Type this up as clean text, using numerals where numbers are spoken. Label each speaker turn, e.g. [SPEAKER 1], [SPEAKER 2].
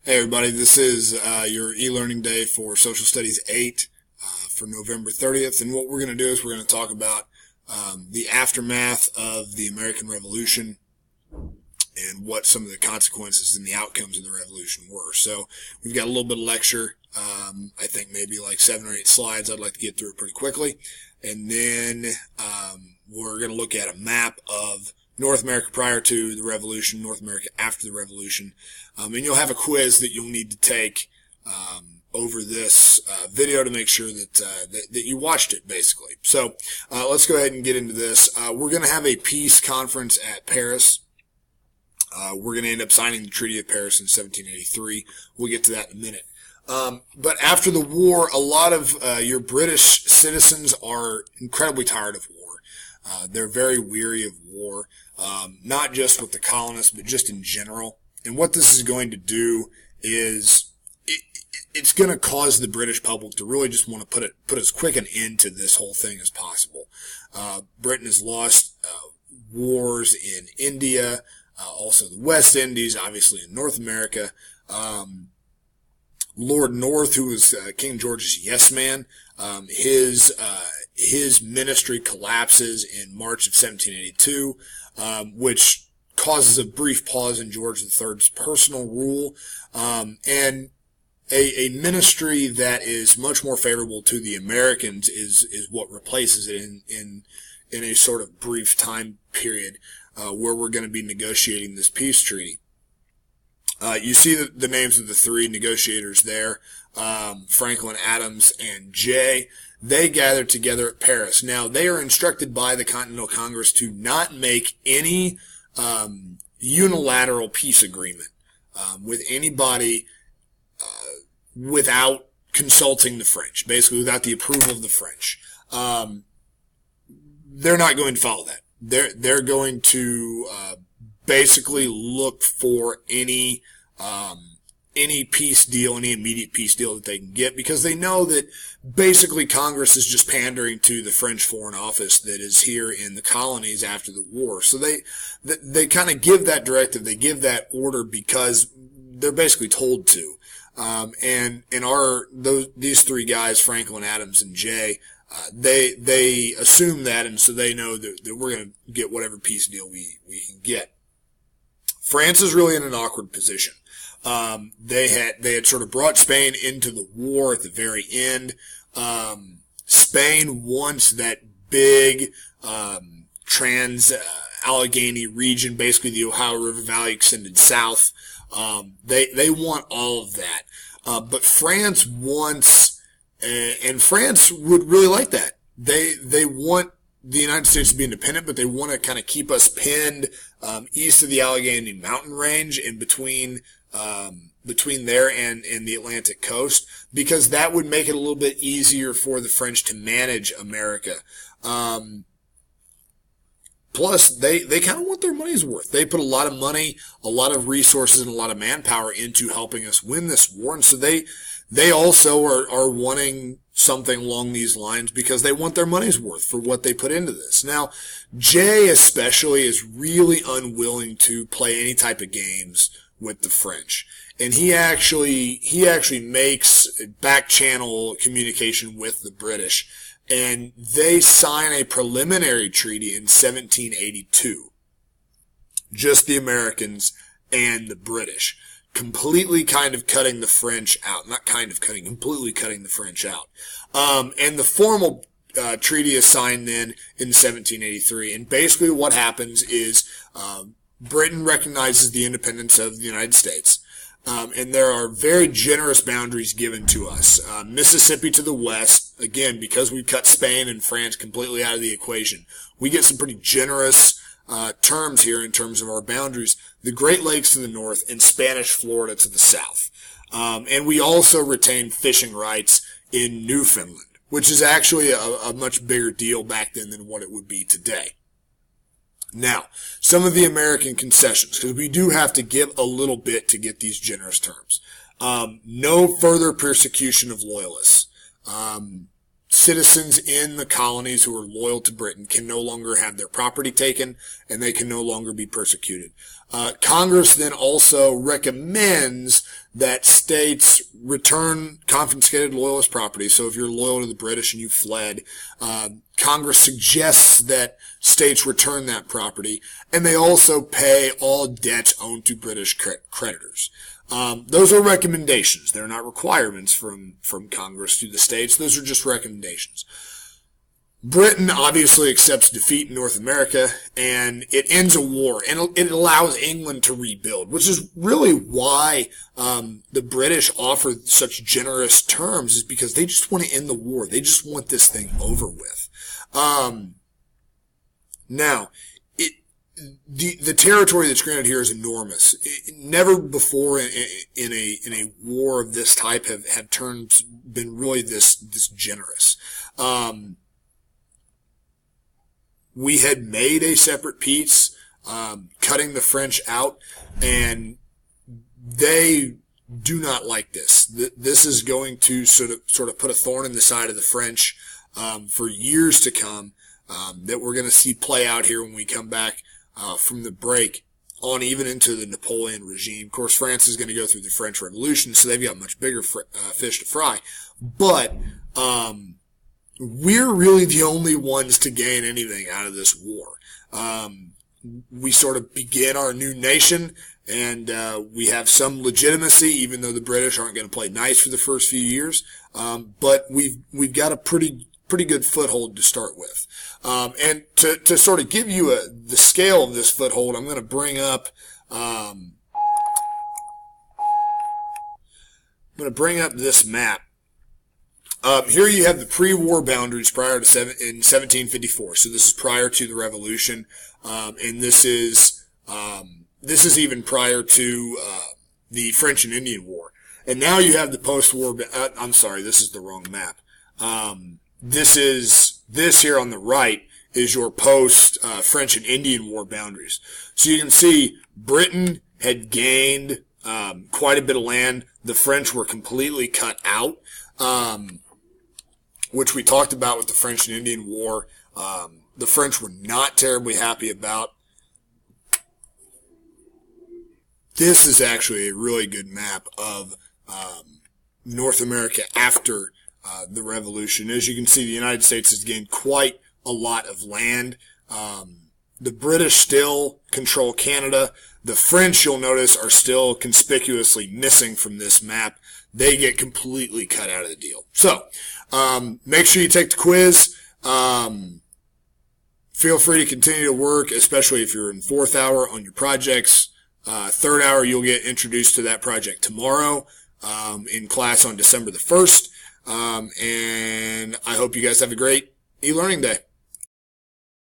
[SPEAKER 1] Hey everybody, this is your e-learning day for Social Studies 8 for November 30th, and what we're going to do is we're going to talk about the aftermath of the American Revolution and what some of the consequences and the outcomes of the revolution were. So we've got a little bit of lecture, I think maybe like 7 or 8 slides. I'd like to get through it pretty quickly, and then we're going to look at a map of North America prior to the Revolution, North America after the Revolution, and you'll have a quiz that you'll need to take over this video to make sure that you watched it, basically. So let's go ahead and get into this. We're going to have a peace conference at Paris. We're going to end up signing the Treaty of Paris in 1783. We'll get to that in a minute. But after the war, a lot of your British citizens are incredibly tired of war. They're very weary of war, not just with the colonists, but just in general. And what this is going to do is it's going to cause the British public to really just want to put as quick an end to this whole thing as possible. Britain has lost wars in India, also the West Indies, obviously in North America. Lord North, who was King George's yes man, his ministry collapses in March of 1782, which causes a brief pause in George III's personal rule, and a ministry that is much more favorable to the Americans is what replaces it in a sort of brief time period where we're going to be negotiating this peace treaty. You see the names of the 3 negotiators there, Franklin, Adams, and Jay. They gathered together at Paris. Now, they are instructed by the Continental Congress to not make any unilateral peace agreement with anybody without consulting the French, basically without the approval of the French. They're not going to follow that. They're going to basically look for any peace deal, any immediate peace deal that they can get, because they know that basically Congress is just pandering to the French Foreign Office that is here in the colonies after the war. So they kind of give that directive, they give that order because they're basically told to. These 3 guys, Franklin, Adams, and Jay, they assume that, and so they know that we're going to get whatever peace deal we can get. France is really in an awkward position. They had sort of brought Spain into the war at the very end. Spain wants that big trans-Allegheny region, basically the Ohio River Valley extended south. They want all of that. But France wants, and France would really like that. They want the United States to be independent, but they want to kind of keep us pinned east of the Allegheny Mountain Range and between there and the Atlantic coast, because that would make it a little bit easier for the French to manage America. Plus, they kind of want their money's worth. They put a lot of money, a lot of resources, and a lot of manpower into helping us win this war, and so they also are wanting something along these lines because they want their money's worth for what they put into this. Now, Jay especially is really unwilling to play any type of games with the French, and he actually makes back channel communication with the British, and they sign a preliminary treaty in 1782. Just the Americans and the British, completely kind of cutting the French out. Not kind of cutting, completely cutting the French out. And the formal treaty is signed then in 1783. And basically what happens is Britain recognizes the independence of the United States. And there are very generous boundaries given to us. Mississippi to the west, again, because we cut Spain and France completely out of the equation, we get some pretty generous terms here in terms of our boundaries. The Great Lakes to the north and Spanish Florida to the south. And we also retain fishing rights in Newfoundland, which is actually a much bigger deal back then than what it would be today. Now, some of the American concessions, because we do have to give a little bit to get these generous terms. No further persecution of loyalists. Citizens in the colonies who are loyal to Britain can no longer have their property taken, and they can no longer be persecuted. Congress then also recommends that states return confiscated loyalist property. So if you're loyal to the British and you fled, Congress suggests that states return that property, and they also pay all debts owed to British creditors. Those are recommendations. They're not requirements from Congress to the states. Those are just recommendations. Britain obviously accepts defeat in North America, and it ends a war, and it allows England to rebuild, which is really why the British offer such generous terms, is because they just want to end the war. They just want this thing over with. Now, the territory that's granted here is enormous. Never before in a war of this type have terms been really this generous. We had made a separate peace, cutting the French out, and they do not like this. This is going to sort of put a thorn in the side of the French for years to come, that we're going to see play out here when we come back from the break on even into the Napoleon regime. Of course, France is going to go through the French Revolution, so they've got much bigger fish to fry. But we're really the only ones to gain anything out of this war. We sort of begin our new nation, and we have some legitimacy, even though the British aren't going to play nice for the first few years. But we've got a pretty good foothold to start with. And to sort of give you the scale of this foothold, I'm going to bring up this map. Here you have the pre-war boundaries prior to in 1754. So this is prior to the Revolution, and this is even prior to the French and Indian War. And now you have the post-war. I'm sorry, this is the wrong map. This here on the right is your post French and Indian War boundaries. So you can see Britain had gained quite a bit of land. The French were completely cut out, which we talked about with the French and Indian War. The French were not terribly happy about. This is actually a really good map of North America after the Revolution. As you can see, the United States has gained quite a lot of land. The British still control Canada. The French, you'll notice, are still conspicuously missing from this map. They get completely cut out of the deal. So, make sure you take the quiz. Feel free to continue to work, especially if you're in 4th hour on your projects. 3rd hour, you'll get introduced to that project tomorrow in class on December the 1st. And I hope you guys have a great e-learning day.